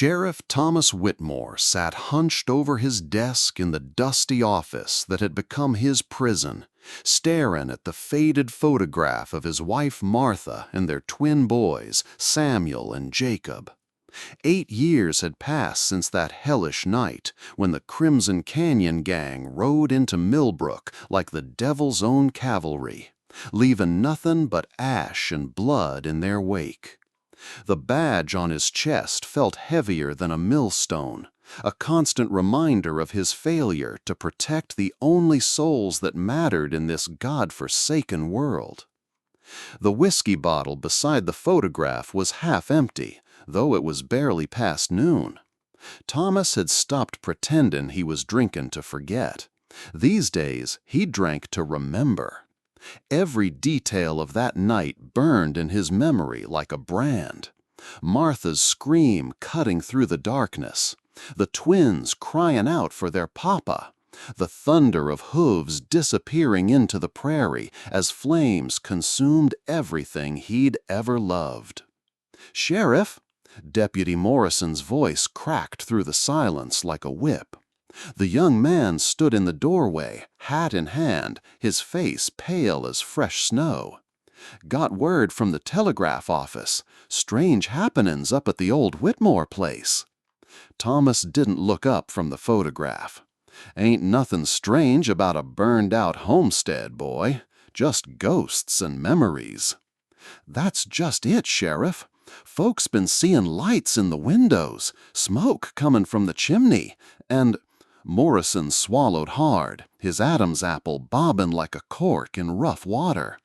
Sheriff Thomas Whitmore sat hunched over his desk in the dusty office that had become his prison, staring at the faded photograph of his wife Martha and their twin boys, Samuel and Jacob. 8 years had passed since that hellish night when the Crimson Canyon Gang rode into Millbrook like the devil's own cavalry, leaving nothing but ash and blood in their wake. The badge on his chest felt heavier than a millstone, a constant reminder of his failure to protect the only souls that mattered in this God-forsaken world. The whiskey bottle beside the photograph was half empty, though it was barely past noon. Thomas had stopped pretending he was drinking to forget. These days, he drank to remember. Every detail of that night burned in his memory like a brand. Martha's scream cutting through the darkness, the twins crying out for their papa, the thunder of hooves disappearing into the prairie as flames consumed everything he'd ever loved. "Sheriff!" Deputy Morrison's voice cracked through the silence like a whip. The young man stood in the doorway, hat in hand, his face pale as fresh snow. "Got word from the telegraph office. Strange happenings up at the old Whitmore place." Thomas didn't look up from the photograph. "Ain't nothing strange about a burned-out homestead, boy. Just ghosts and memories." "That's just it, Sheriff. Folks been seeing lights in the windows, smoke coming from the chimney, and—" Morrison swallowed hard, his Adam's apple bobbing like a cork in rough water.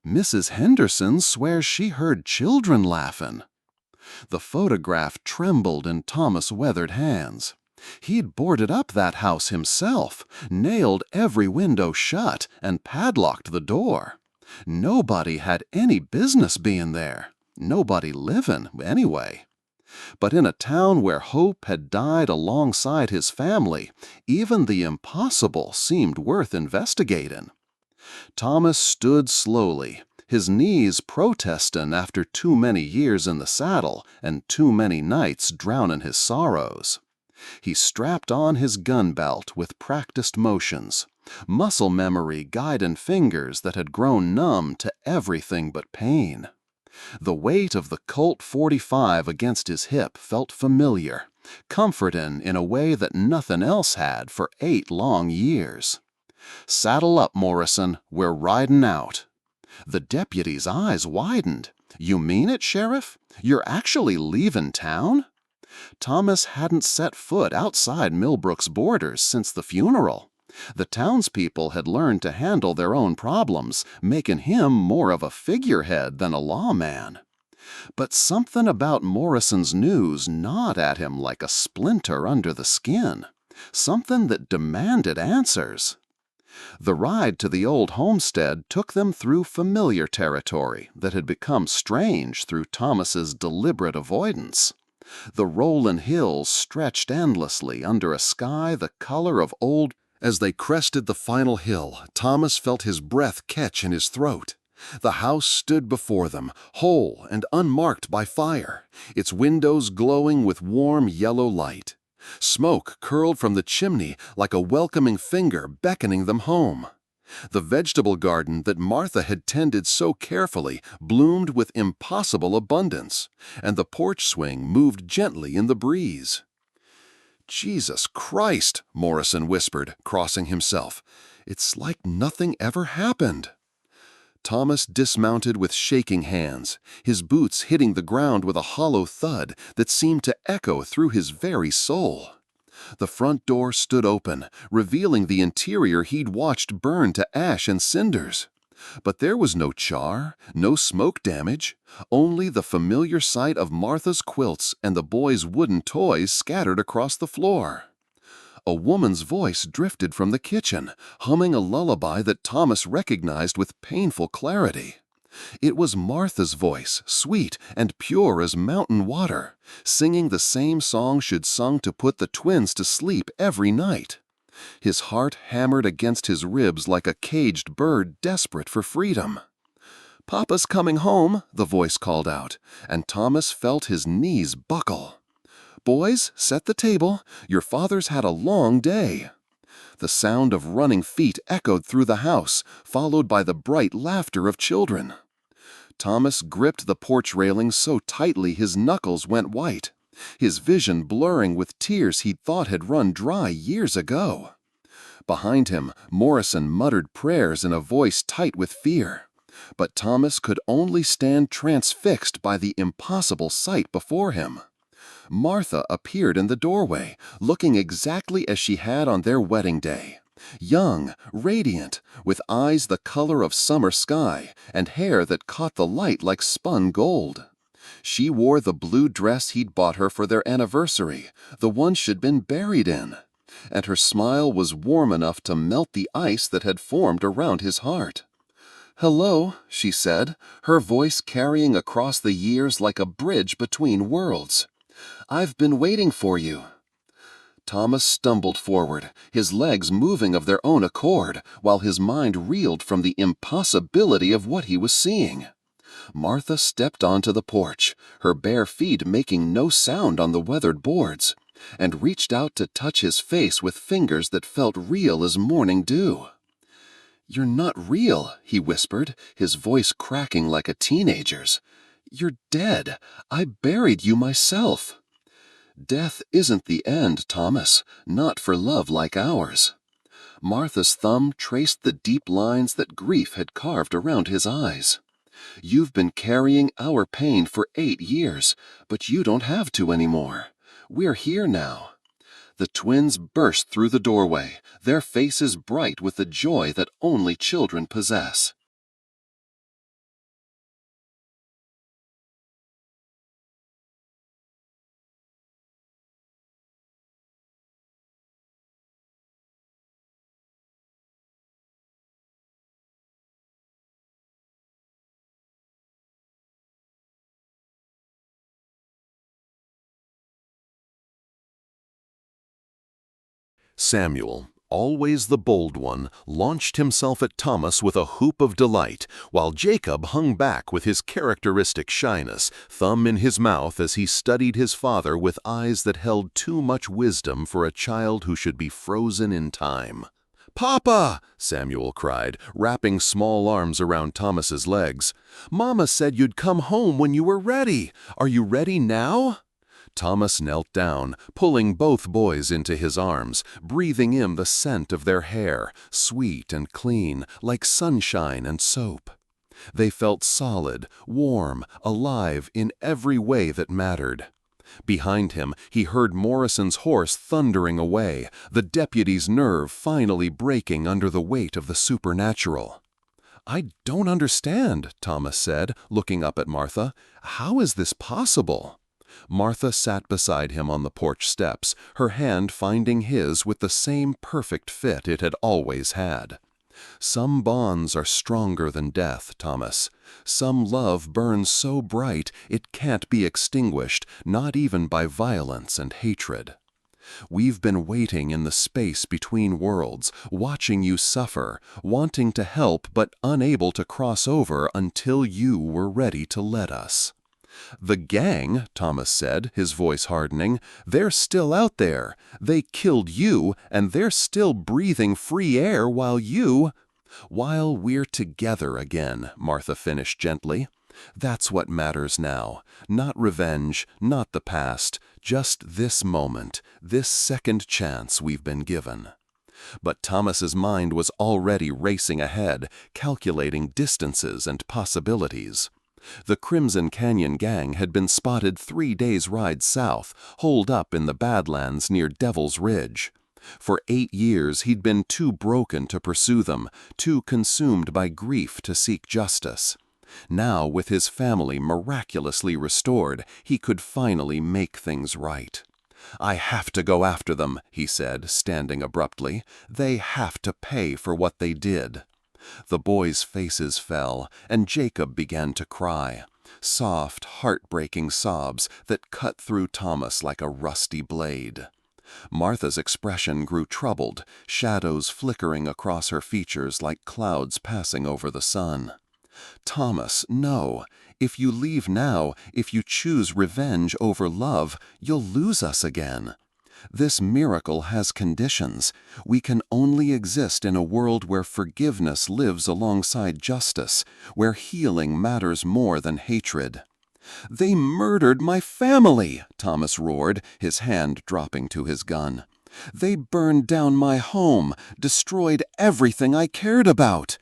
"Mrs. Henderson swears she heard children laughing." The photograph trembled in Thomas' weathered hands. He'd boarded up that house himself, nailed every window shut, and padlocked the door. Nobody had any business being there. Nobody living, anyway. But in a town where hope had died alongside his family, even the impossible seemed worth investigating. Thomas stood slowly, his knees protesting after too many years in the saddle and too many nights drowning his sorrows. He strapped on his gun belt with practiced motions, muscle memory guiding fingers that had grown numb to everything but pain. The weight of the Colt .45 against his hip felt familiar, comforting in a way that nothing else had for 8 long years. "Saddle up, Morrison. We're riding out." The deputy's eyes widened. "You mean it, Sheriff? You're actually leaving town?" Thomas hadn't set foot outside Millbrook's borders since the funeral. The townspeople had learned to handle their own problems, making him more of a figurehead than a lawman. But something about Morrison's news gnawed at him like a splinter under the skin, something that demanded answers. The ride to the old homestead took them through familiar territory that had become strange through Thomas's deliberate avoidance. The rolling hills stretched endlessly under a sky the color of old. As they crested the final hill, Thomas felt his breath catch in his throat. The house stood before them, whole and unmarked by fire, its windows glowing with warm yellow light. Smoke curled from the chimney like a welcoming finger beckoning them home. The vegetable garden that Martha had tended so carefully bloomed with impossible abundance, and the porch swing moved gently in the breeze. "Jesus Christ," Morrison whispered, crossing himself. "It's like nothing ever happened." Thomas dismounted with shaking hands, his boots hitting the ground with a hollow thud that seemed to echo through his very soul. The front door stood open, revealing the interior he'd watched burn to ash and cinders. But there was no char, no smoke damage, only the familiar sight of Martha's quilts and the boys' wooden toys scattered across the floor. A woman's voice drifted from the kitchen, humming a lullaby that Thomas recognized with painful clarity. It was Martha's voice, sweet and pure as mountain water, singing the same song she'd sung to put the twins to sleep every night. His heart hammered against his ribs like a caged bird desperate for freedom. "Papa's coming home," the voice called out, and Thomas felt his knees buckle. boys, set the table. Your father's had a long day." The sound of running feet echoed through the house, followed by the bright laughter of children. Thomas gripped the porch railing so tightly his knuckles went white, his vision blurring with tears he'd thought had run dry years ago. Behind him, Morrison muttered prayers in a voice tight with fear. But Thomas could only stand transfixed by the impossible sight before him. Martha appeared in the doorway, looking exactly as she had on their wedding day. Young, radiant, with eyes the color of summer sky and hair that caught the light like spun gold. She wore the blue dress he'd bought her for their anniversary, the one she'd been buried in. And her smile was warm enough to melt the ice that had formed around his heart. "Hello," she said, her voice carrying across the years like a bridge between worlds. "I've been waiting for you." Thomas stumbled forward, his legs moving of their own accord, while his mind reeled from the impossibility of what he was seeing. Martha stepped onto the porch, her bare feet making no sound on the weathered boards, and reached out to touch his face with fingers that felt real as morning dew. "You're not real," he whispered, his voice cracking like a teenager's. "You're dead. I buried you myself." "Death isn't the end, Thomas, not for love like ours." Martha's thumb traced the deep lines that grief had carved around his eyes. "You've been carrying our pain for 8 years, but you don't have to anymore. We're here now." The twins burst through the doorway, their faces bright with the joy that only children possess. Samuel, always the bold one, launched himself at Thomas with a whoop of delight, while Jacob hung back with his characteristic shyness, thumb in his mouth as he studied his father with eyes that held too much wisdom for a child who should be frozen in time. "Papa!" Samuel cried, wrapping small arms around Thomas's legs. "Mama said you'd come home when you were ready. Are you ready now?" Thomas knelt down, pulling both boys into his arms, breathing in the scent of their hair, sweet and clean, like sunshine and soap. They felt solid, warm, alive in every way that mattered. Behind him, he heard Morrison's horse thundering away, the deputy's nerve finally breaking under the weight of the supernatural. "I don't understand," Thomas said, looking up at Martha. "How is this possible?" Martha sat beside him on the porch steps, her hand finding his with the same perfect fit it had always had. "Some bonds are stronger than death, Thomas. Some love burns so bright it can't be extinguished, not even by violence and hatred. We've been waiting in the space between worlds, watching you suffer, wanting to help but unable to cross over until you were ready to let us." "The gang," Thomas said, his voice hardening, "they're still out there. They killed you, and they're still breathing free air while we're together again," Martha finished gently. "That's what matters now. Not revenge, not the past, just this moment, this second chance we've been given." But Thomas's mind was already racing ahead, calculating distances and possibilities. The Crimson Canyon gang had been spotted 3 days' ride south, holed up in the Badlands near Devil's Ridge. For 8 years he'd been too broken to pursue them, too consumed by grief to seek justice. Now, with his family miraculously restored, he could finally make things right. "I have to go after them," he said, standing abruptly. "They have to pay for what they did." The boys' faces fell, and Jacob began to cry. Soft, heartbreaking sobs that cut through Thomas like a rusty blade. Martha's expression grew troubled, shadows flickering across her features like clouds passing over the sun. "Thomas, no. If you leave now, if you choose revenge over love, you'll lose us again. This miracle has conditions. We can only exist in a world where forgiveness lives alongside justice, where healing matters more than hatred." "They murdered my family!" Thomas roared, his hand dropping to his gun. "They burned down my home, destroyed everything I cared about.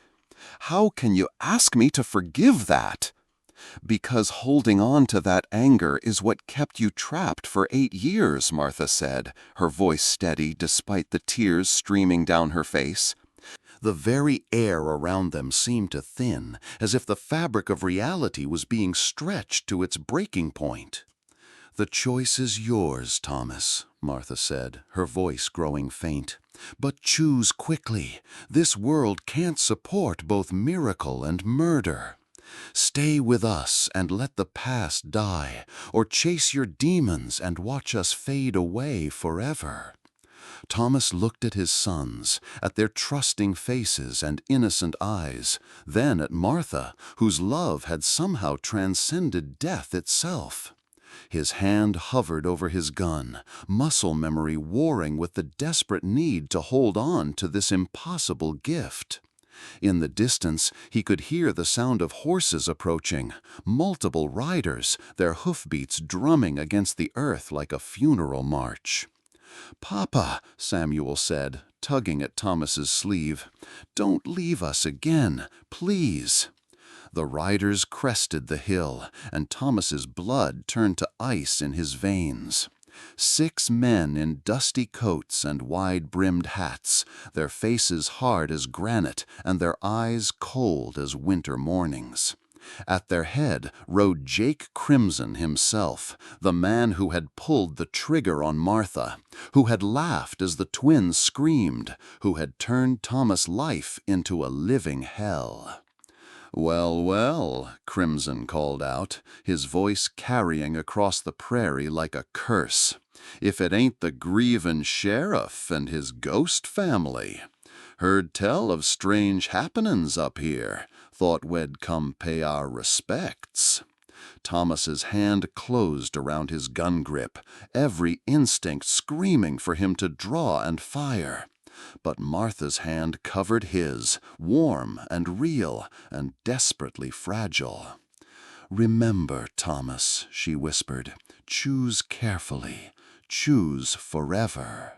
How can you ask me to forgive that?" "Because holding on to that anger is what kept you trapped for 8 years," Martha said, her voice steady despite the tears streaming down her face. The very air around them seemed to thin, as if the fabric of reality was being stretched to its breaking point. "The choice is yours, Thomas," Martha said, her voice growing faint. "But choose quickly. This world can't support both miracle and murder. Stay with us and let the past die, or chase your demons and watch us fade away forever." Thomas looked at his sons, at their trusting faces and innocent eyes, then at Martha, whose love had somehow transcended death itself. His hand hovered over his gun, muscle memory warring with the desperate need to hold on to this impossible gift. In the distance, he could hear the sound of horses approaching, multiple riders, their hoofbeats drumming against the earth like a funeral march. "Papa," Samuel said, tugging at Thomas's sleeve, "don't leave us again, please." The riders crested the hill, and Thomas's blood turned to ice in his veins. 6 men in dusty coats and wide-brimmed hats, their faces hard as granite and their eyes cold as winter mornings. At their head rode Jake Crimson himself, the man who had pulled the trigger on Martha, who had laughed as the twins screamed, who had turned Thomas' life into a living hell. "Well, well," Crimson called out, his voice carrying across the prairie like a curse. "If it ain't the grievin' sheriff and his ghost family. Heard tell of strange happenin's up here. Thought we'd come pay our respects." Thomas's hand closed around his gun grip, every instinct screaming for him to draw and fire. But Martha's hand covered his, warm and real and desperately fragile. "Remember, Thomas," she whispered, "choose carefully, choose forever."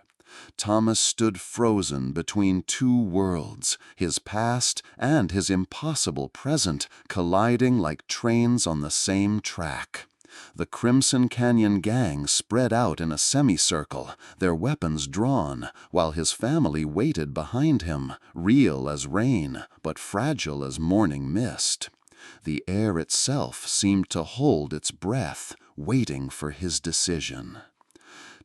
Thomas stood frozen between 2 worlds, his past and his impossible present colliding like trains on the same track. The Crimson Canyon gang spread out in a semicircle, their weapons drawn, while his family waited behind him, real as rain, but fragile as morning mist. The air itself seemed to hold its breath, waiting for his decision.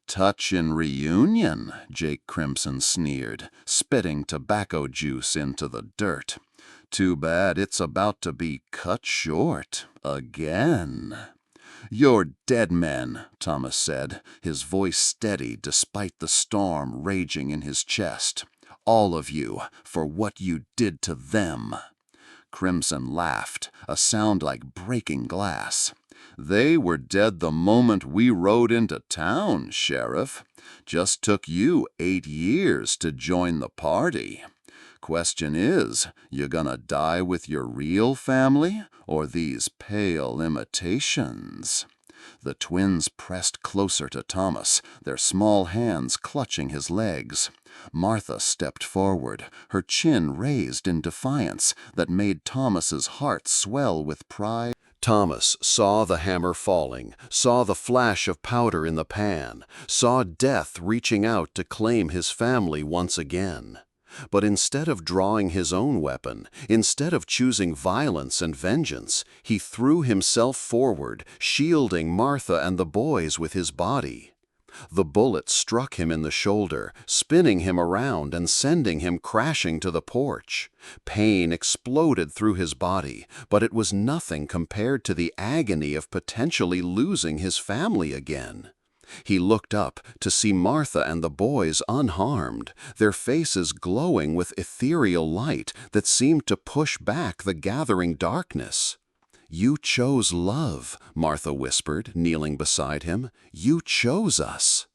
"Touchin' reunion," Jake Crimson sneered, spitting tobacco juice into the dirt. "Too bad it's about to be cut short again." "You're dead men," Thomas said, his voice steady despite the storm raging in his chest. "All of you, for what you did to them." Crimson laughed, a sound like breaking glass. "They were dead the moment we rode into town, Sheriff. Just took you 8 years to join the party. Question is, you gonna die with your real family, or these pale imitations?" The twins pressed closer to Thomas, their small hands clutching his legs. Martha stepped forward, her chin raised in defiance that made Thomas's heart swell with pride. Thomas saw the hammer falling, saw the flash of powder in the pan, saw death reaching out to claim his family once again. But instead of drawing his own weapon, instead of choosing violence and vengeance, he threw himself forward, shielding Martha and the boys with his body. The bullet struck him in the shoulder, spinning him around and sending him crashing to the porch. Pain exploded through his body, but it was nothing compared to the agony of potentially losing his family again. He looked up to see Martha and the boys unharmed, their faces glowing with ethereal light that seemed to push back the gathering darkness. "You chose love," Martha whispered, kneeling beside him. "You chose us."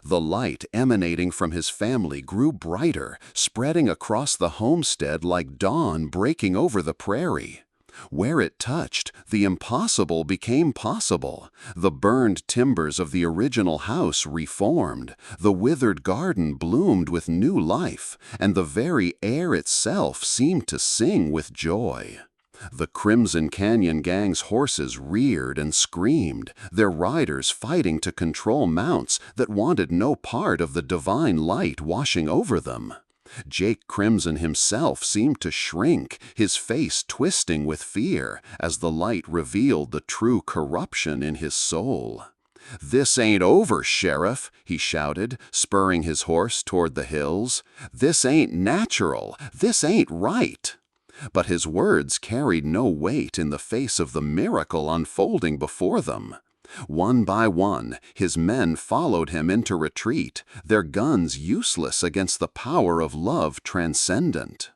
The light emanating from his family grew brighter, spreading across the homestead like dawn breaking over the prairie. Where it touched, the impossible became possible. The burned timbers of the original house reformed, the withered garden bloomed with new life, and the very air itself seemed to sing with joy. The Crimson Canyon Gang's horses reared and screamed, their riders fighting to control mounts that wanted no part of the divine light washing over them. Jake Crimson himself seemed to shrink, his face twisting with fear, as the light revealed the true corruption in his soul. "This ain't over, Sheriff," he shouted, spurring his horse toward the hills. "This ain't natural. This ain't right." But his words carried no weight in the face of the miracle unfolding before them. One by one, his men followed him into retreat, their guns useless against the power of love transcendent.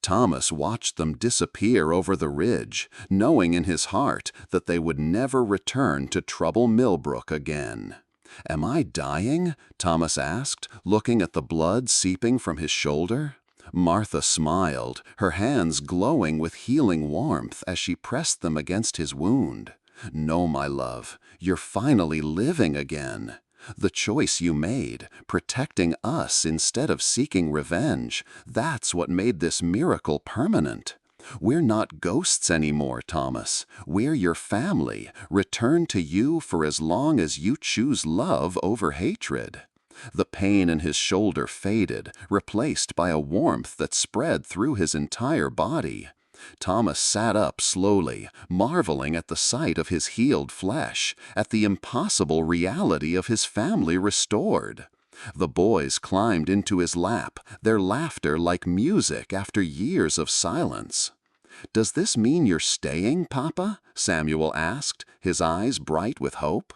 Thomas watched them disappear over the ridge, knowing in his heart that they would never return to trouble Millbrook again. "Am I dying?" Thomas asked, looking at the blood seeping from his shoulder. Martha smiled, her hands glowing with healing warmth as she pressed them against his wound. "No, my love, you're finally living again. The choice you made, protecting us instead of seeking revenge, that's what made this miracle permanent. We're not ghosts anymore, Thomas. We're your family, returned to you for as long as you choose love over hatred." The pain in his shoulder faded, replaced by a warmth that spread through his entire body. Thomas sat up slowly, marveling at the sight of his healed flesh, at the impossible reality of his family restored. The boys climbed into his lap, their laughter like music after years of silence. "Does this mean you're staying, Papa?" Samuel asked, his eyes bright with hope.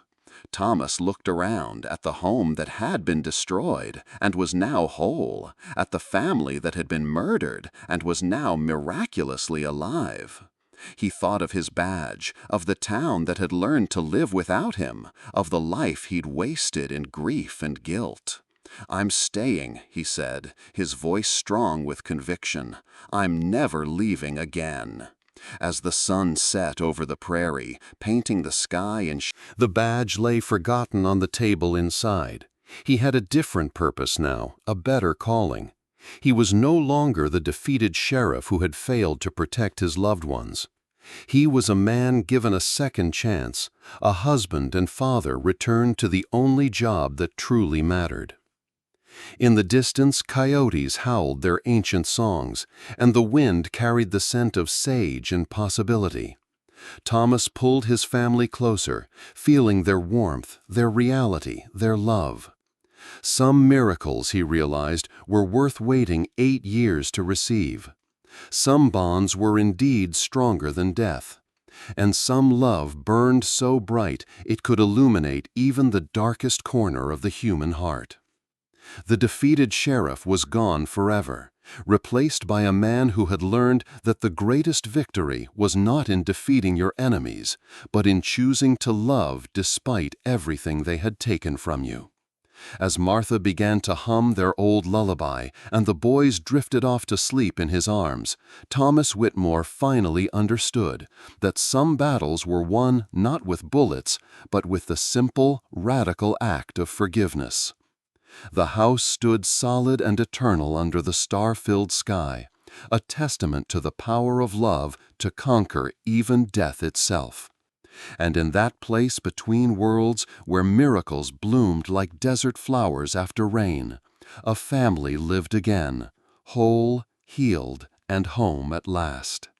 Thomas looked around at the home that had been destroyed and was now whole, at the family that had been murdered and was now miraculously alive. He thought of his badge, of the town that had learned to live without him, of the life he'd wasted in grief and guilt. "I'm staying," he said, his voice strong with conviction. "I'm never leaving again." As the sun set over the prairie, painting the sky and the badge lay forgotten on the table inside. He had a different purpose now, a better calling. He was no longer the defeated sheriff who had failed to protect his loved ones. He was a man given a second chance, a husband and father returned to the only job that truly mattered. In the distance, coyotes howled their ancient songs, and the wind carried the scent of sage and possibility. Thomas pulled his family closer, feeling their warmth, their reality, their love. Some miracles, he realized, were worth waiting 8 years to receive. Some bonds were indeed stronger than death. And some love burned so bright it could illuminate even the darkest corner of the human heart. The defeated sheriff was gone forever, replaced by a man who had learned that the greatest victory was not in defeating your enemies, but in choosing to love despite everything they had taken from you. As Martha began to hum their old lullaby and the boys drifted off to sleep in his arms, Thomas Whitmore finally understood that some battles were won not with bullets, but with the simple, radical act of forgiveness. The house stood solid and eternal under the star-filled sky, a testament to the power of love to conquer even death itself. And in that place between worlds where miracles bloomed like desert flowers after rain, a family lived again, whole, healed, and home at last.